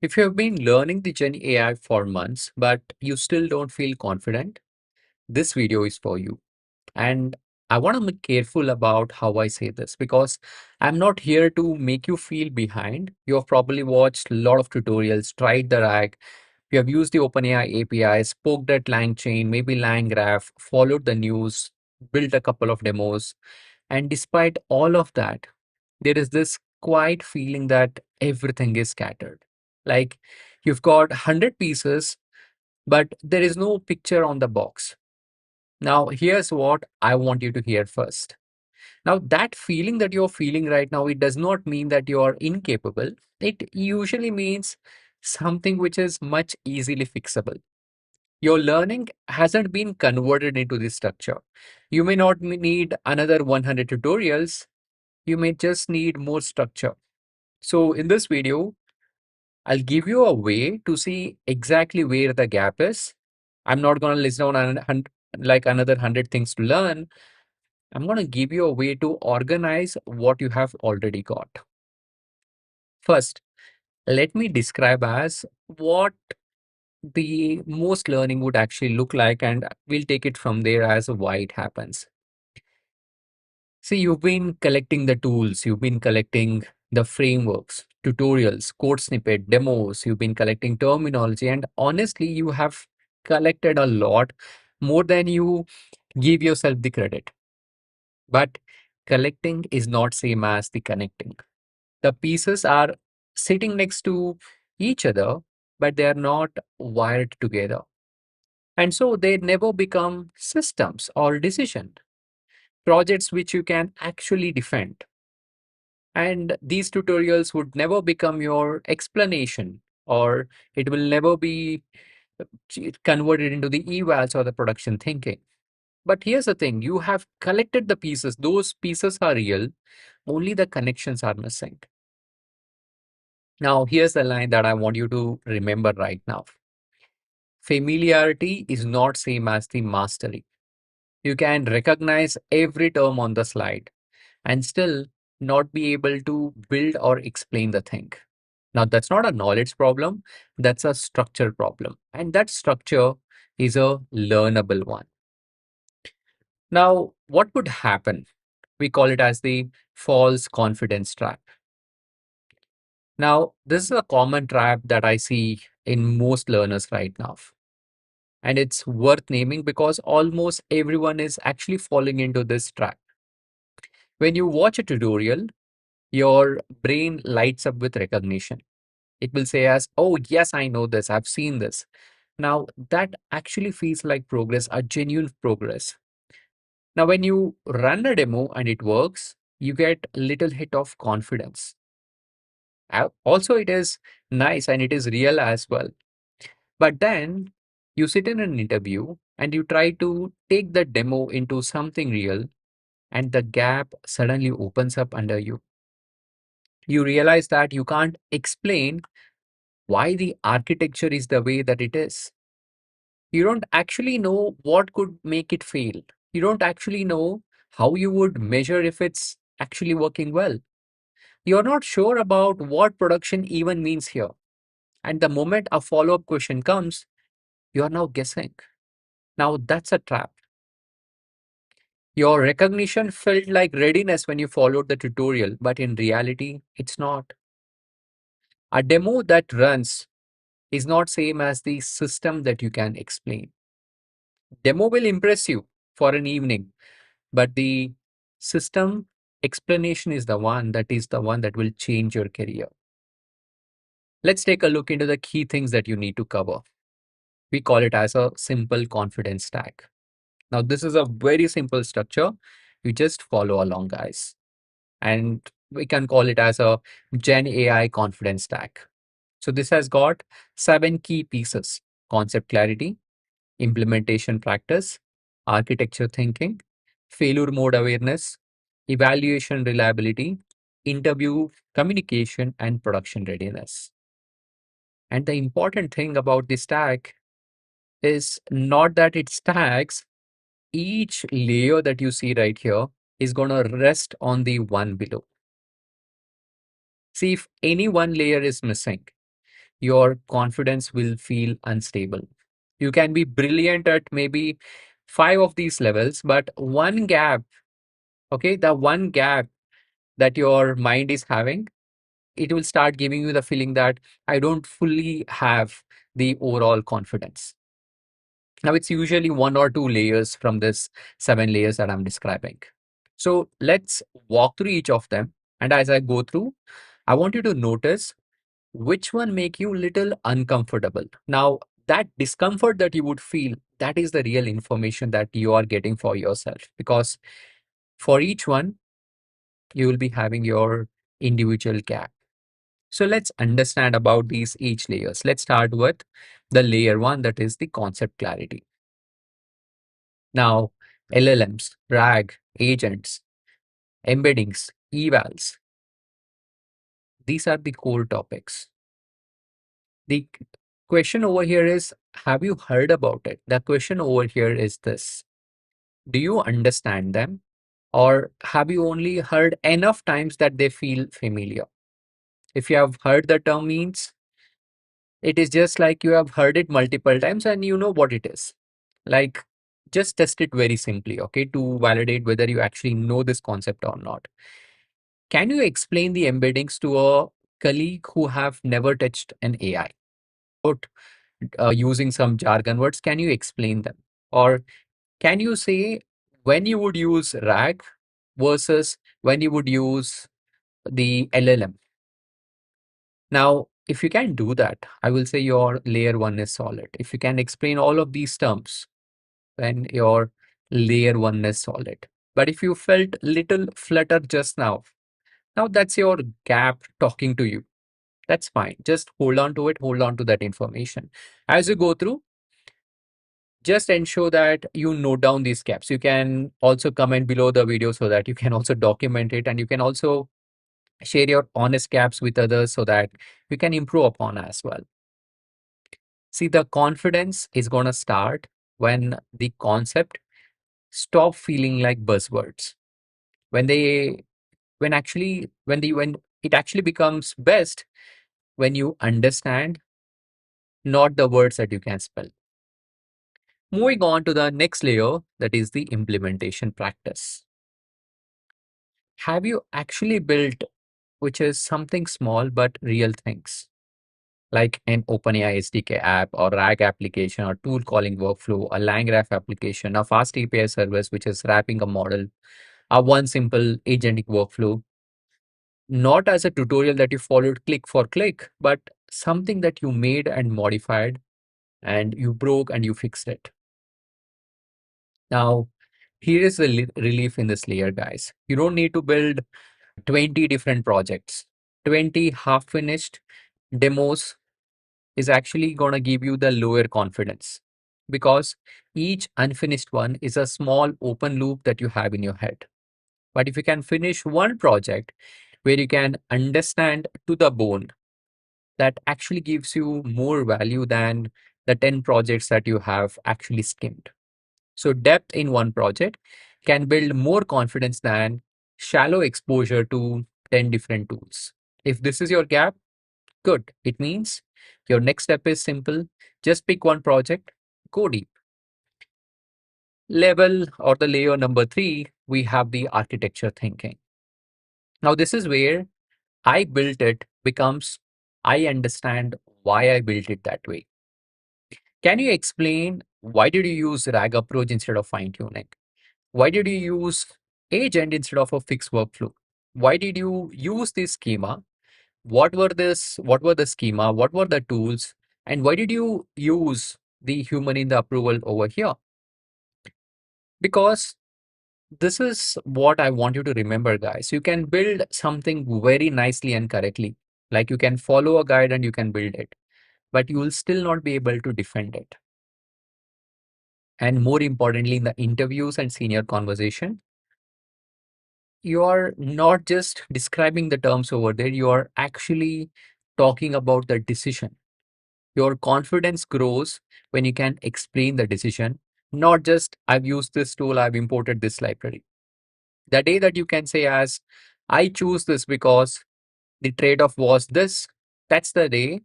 If you have been learning the Gen AI for months, but you still don't feel confident, this video is for you. And I want to be careful about how I say this because I'm not here to make you feel behind. You have probably watched a lot of tutorials, tried the RAG, you have used the OpenAI APIs, poked at LangChain, maybe LangGraph, followed the news, built a couple of demos. And despite all of that, there is this quiet feeling that everything is scattered. Like you've got 100 pieces, but there is no picture on the box. Now, here's what I want you to hear first. Now, that feeling that you're feeling right now, it does not mean that you are incapable. It usually means something which is much easily fixable. Your learning hasn't been converted into this structure. You may not need another 100 tutorials. You may just need more structure. So in this video, I'll give you a way to see exactly where the gap is. I'm not going to list down like another 100 things to learn. I'm going to give you a way to organize what you have already got. First, let me describe as what the most learning would actually look like, and we'll take it from there as why it happens. See, you've been collecting the tools, you've been collecting the frameworks, tutorials, code snippet, demos, you've been collecting terminology, and honestly, you have collected a lot more than you give yourself the credit. But collecting is not same as the connecting. The pieces are sitting next to each other, but they are not wired together. And so they never become systems or decision projects which you can actually defend. And these tutorials would never become your explanation, or it will never be converted into the evals or the production thinking. But here's the thing, you have collected the pieces, those pieces are real, only the connections are missing. Now, here's the line that I want you to remember right now. Familiarity is not same as the mastery. You can recognize every term on the slide and still not be able to build or explain the thing. Now, that's not a knowledge problem, that's a structure problem. And that structure is a learnable one. Now, what would happen? We call it as the false confidence trap. Now, this is a common trap that I see in most learners right now. And it's worth naming because almost everyone is actually falling into this trap. When you watch a tutorial, your brain lights up with recognition. It will say as, oh, yes, I know this, I've seen this. Now, that actually feels like progress, a genuine progress. Now, when you run a demo and it works, you get a little hit of confidence. Also, it is nice and it is real as well. But then you sit in an interview and you try to take the demo into something real, and the gap suddenly opens up under you. You realize that you can't explain why the architecture is the way that it is. You don't actually know what could make it fail. You don't actually know how you would measure if it's actually working well. You're not sure about what production even means here. And the moment a follow up question comes, you are now guessing. Now that's a trap. Your recognition felt like readiness when you followed the tutorial, but in reality, it's not. A demo that runs is not same as the system that you can explain. Demo will impress you for an evening, but the system explanation is the one that will change your career. Let's take a look into the key things that you need to cover. We call it as a simple confidence stack. Now, this is a very simple structure. You just follow along, guys. And we can call it as a Gen AI confidence stack. So this has got 7 key pieces: concept clarity, implementation practice, architecture thinking, failure mode awareness, evaluation reliability, interview communication, and production readiness. And the important thing about this stack is not that it stacks, each layer that you see right here is going to rest on the one below. See, if any one layer is missing, your confidence will feel unstable. You can be brilliant at maybe five of these levels, but one gap, okay, the one gap that your mind is having, it will start giving you the feeling that I don't fully have the overall confidence. Now, it's usually one or two layers from this seven layers that I'm describing. So let's walk through each of them. And as I go through, I want you to notice which one make you little uncomfortable. Now, that discomfort that you would feel, that is the real information that you are getting for yourself. Because for each one, you will be having your individual gap. So let's understand about these each layers. Let's start with the layer one, that is the concept clarity. Now, LLMs, RAG, agents, embeddings, evals, these are the core topics. The question over here is, have you heard about it? The question over here is this: do you understand them? Or have you only heard enough times that they feel familiar? If you have heard the term means, it is just like you have heard it multiple times and you know what it is. Like, just test it very simply, okay, to validate whether you actually know this concept or not. Can you explain the embeddings to a colleague who have never touched an AI? Or using some jargon words, can you explain them? Or can you say when you would use RAG versus when you would use the LLM? Now, if you can do that, I will say your layer one is solid. If you can explain all of these terms, then your layer one is solid. But if you felt little flutter just now, now that's your gap talking to you. That's fine. Just hold on to it, hold on to that information. As you go through, just ensure that you note down these gaps. You can also comment below the video so that you can also document it, and you can also share your honest gaps with others so that you can improve upon as well. See, the confidence is going to start when the concept stop feeling like buzzwords. When they, when it actually becomes best when you understand, not the words that you can spell. Moving on to the next layer, that is the implementation practice. Have you actually built, which is something small but real things, like an OpenAI SDK app or RAG application or tool calling workflow, a LangGraph application, a fast API service, which is wrapping a model, a one simple agentic workflow, not as a tutorial that you followed click for click, but something that you made and modified and you broke and you fixed it. Now, here is the relief in this layer, guys. You don't need to build 20 different projects. 20 half finished demos is actually going to give you the lower confidence, because each unfinished one is a small open loop that you have in your head. But if you can finish one project where you can understand to the bone, that actually gives you more value than the 10 projects that you have actually skimmed. So depth in one project can build more confidence than shallow exposure to 10 different tools. If this is your gap, good. It means your next step is simple. Just pick one project, go deep. Level or the layer number three, we have the architecture thinking. Now, this is where I built it becomes I understand why I built it that way. Can you explain why did you use RAG approach instead of fine tuning? Why did you use agent instead of a fixed workflow? Why did you use this schema? What were the schema? What were the tools? And why did you use the human in the approval over here? Because this is what I want you to remember, guys. You can build something very nicely and correctly. Like you can follow a guide and you can build it, but you will still not be able to defend it. And more importantly, in the interviews and senior conversation, you are not just describing the terms over there, you are actually talking about the decision. Your confidence grows when you can explain the decision, not just I've used this tool, I've imported this library. The day that you can say as I choose this because the trade-off was this, that's the day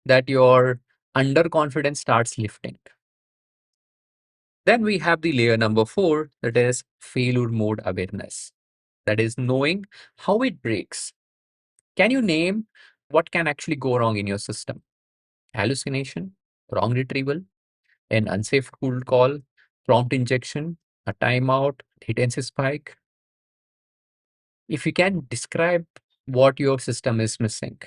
that your underconfidence starts lifting. Then we have the layer number 4, that is failure mode awareness. That is knowing how it breaks. Can you name what can actually go wrong in your system? Hallucination, wrong retrieval, an unsafe cold call, prompt injection, a timeout, latency spike. If you can describe what your system is missing,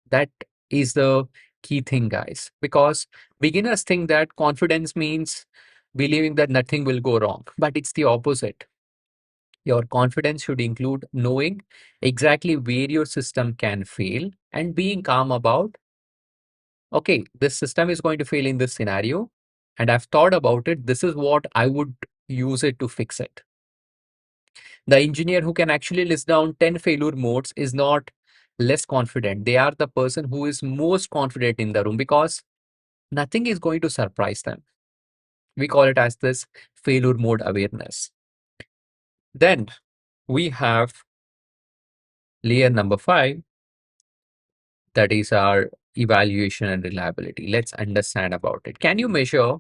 that is the key thing, guys. Because beginners think that confidence means believing that nothing will go wrong, but it's the opposite. Your confidence should include knowing exactly where your system can fail and being calm about, okay, this system is going to fail in this scenario, and I've thought about it. This is what I would use it to fix it. The engineer who can actually list down 10 failure modes is not less confident. They are the person who is most confident in the room because nothing is going to surprise them. We call it as this failure mode awareness. Then we have layer number 5, that is our evaluation and reliability. Let's understand about it. Can you measure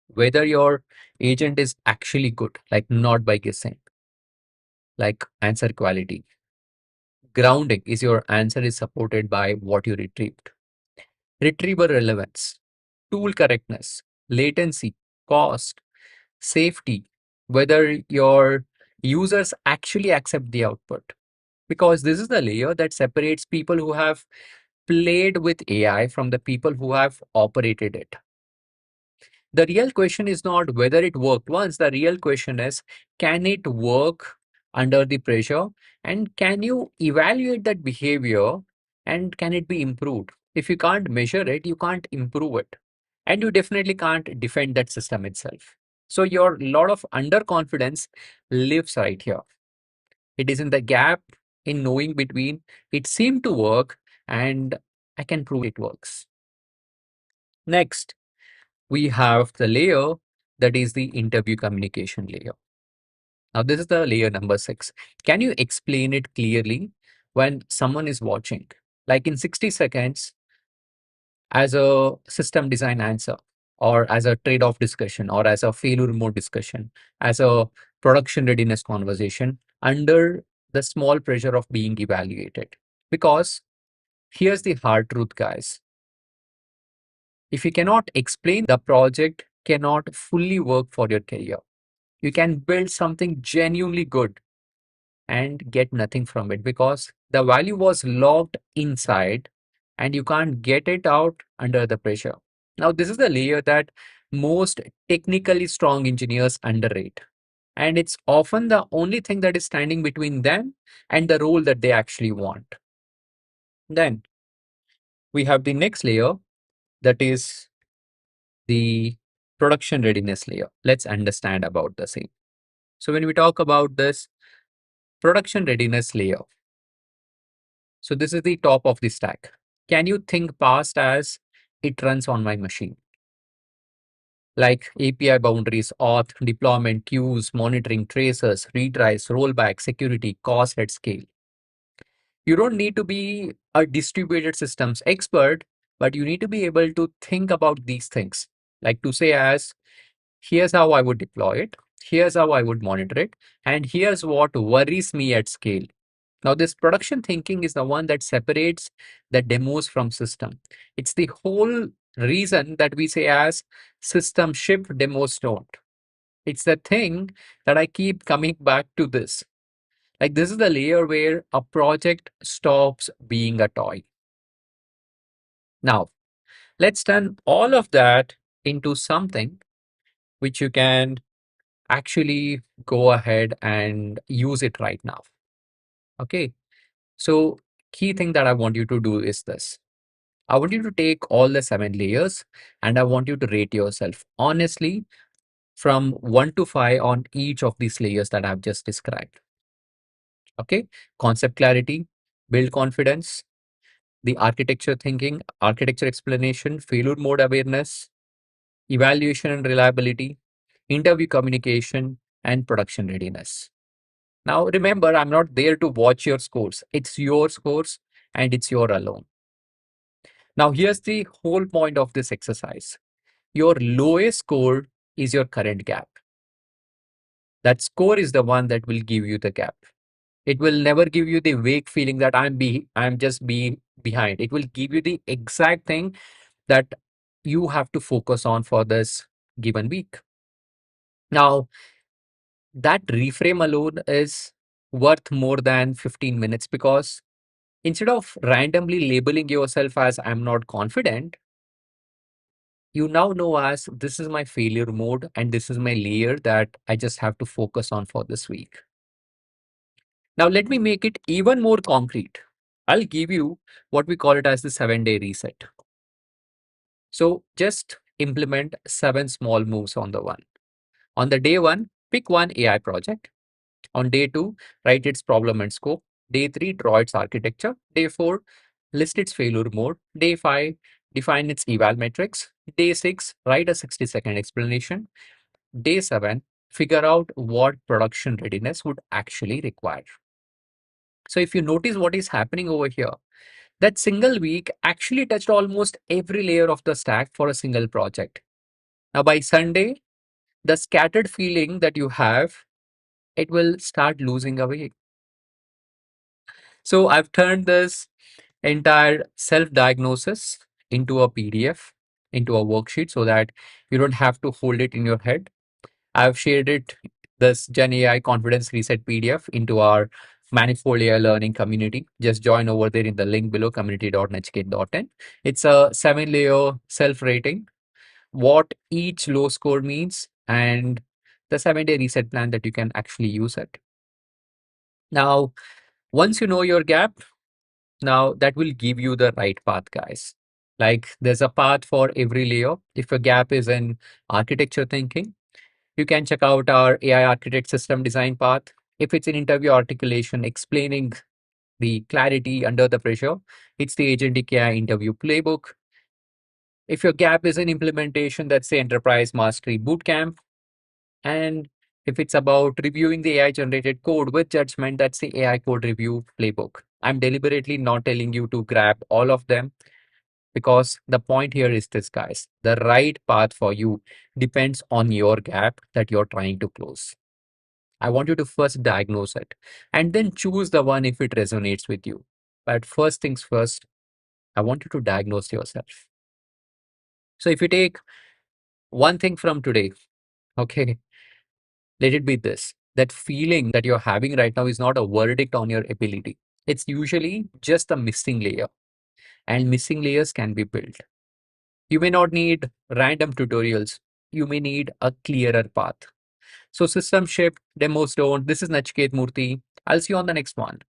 whether your agent is actually good, like not by guessing, like answer quality? Grounding is your answer is supported by what you retrieved. Retrieval relevance, tool correctness, latency, cost, safety, whether your users actually accept the output. Because this is the layer that separates people who have played with AI from the people who have operated it. The real question is not whether it worked once. The real question is, can it work under the pressure? And can you evaluate that behavior and can it be improved? If you can't measure it, you can't improve it. And you definitely can't defend that system itself. So your lot of underconfidence lives right here. It is in the gap in knowing between it seemed to work and I can prove it works. Next, we have the layer that is the interview communication layer. Now, this is the layer number 6. Can you explain it clearly when someone is watching? Like in 60 seconds, as a system design answer, or as a trade off discussion, or as a failure mode discussion, as a production readiness conversation, under the small pressure of being evaluated. Because here's the hard truth, guys. If you cannot explain, the project cannot fully work for your career. You can build something genuinely good and get nothing from it because the value was locked inside and you can't get it out under the pressure. Now, this is the layer that most technically strong engineers underrate. And it's often the only thing that is standing between them and the role that they actually want. Then we have the next layer, that is the production readiness layer. Let's understand about the same. So when we talk about this production readiness layer, so this is the top of the stack. Can you think past as it runs on my machine? Like API boundaries, auth, deployment, queues, monitoring, traces, retries, rollback, security, cost at scale. You don't need to be a distributed systems expert, but you need to be able to think about these things. Like to say as, here's how I would deploy it, here's how I would monitor it, and here's what worries me at scale. Now, this production thinking is the one that separates the demos from system. It's the whole reason that we say as system ship, demos don't. It's the thing that I keep coming back to this. Like this is the layer where a project stops being a toy. Now, let's turn all of that into something which you can actually go ahead and use it right now. Okay. So key thing that I want you to do is this. I want you to take all the 7 layers and I want you to rate yourself honestly from 1 to 5 on each of these layers that I've just described. Okay. Concept clarity, build confidence, the architecture thinking, architecture explanation, failure mode awareness, evaluation and reliability, interview communication, and production readiness. Now, remember, I'm not there to watch your scores. It's your scores and it's your alone. Now, here's the whole point of this exercise. Your lowest score is your current gap. That score is the one that will give you the gap. It will never give you the vague feeling that I'm just being behind. It will give you the exact thing that you have to focus on for this given week. Now, that reframe alone is worth more than 15 minutes, because instead of randomly labeling yourself as I'm not confident, you now know as this is my failure mode and this is my layer that I just have to focus on for this week. Now, let me make it even more concrete. I'll give you what we call it as the 7-day reset. So just implement 7 small moves on the one. On the day one, pick one AI project. On day two, write its problem and scope. Day three, draw its architecture. Day four, list its failure mode. Day five, define its eval metrics. Day six, write a 60-second explanation. Day seven, figure out what production readiness would actually require. So if you notice what is happening over here, that single week actually touched almost every layer of the stack for a single project. Now by Sunday, the scattered feeling that you have, it will start losing away. So I've turned this entire self-diagnosis into a PDF, into a worksheet, so that you don't have to hold it in your head. I've shared it, this GenAI Confidence Reset PDF, into our Manifold AI Learning community. Just join over there in the link below, community.nachiketh.in. It's a 7-layer self-rating, what each low score means, and the 7-day reset plan that you can actually use it. Now, once you know your gap, now that will give you the right path, guys. Like there's a path for every layer. If your gap is in architecture thinking, you can check out our AI architect system design path. If it's an interview articulation explaining the clarity under the pressure, it's the Agentic AI interview playbook. If your gap is in implementation, that's the enterprise mastery bootcamp. And if it's about reviewing the AI generated code with judgment, that's the AI code review playbook. I'm deliberately not telling you to grab all of them, because the point here is this, guys. The right path for you depends on your gap that you're trying to close. I want you to first diagnose it and then choose the one if it resonates with you. But first things first, I want you to diagnose yourself. So if you take one thing from today, okay, let it be this: that feeling that you're having right now is not a verdict on your ability. It's usually just a missing layer, and missing layers can be built. You may not need random tutorials. You may need a clearer path. So system shift, demos don't. This is Nachiketh Murthy. I'll see you on the next one.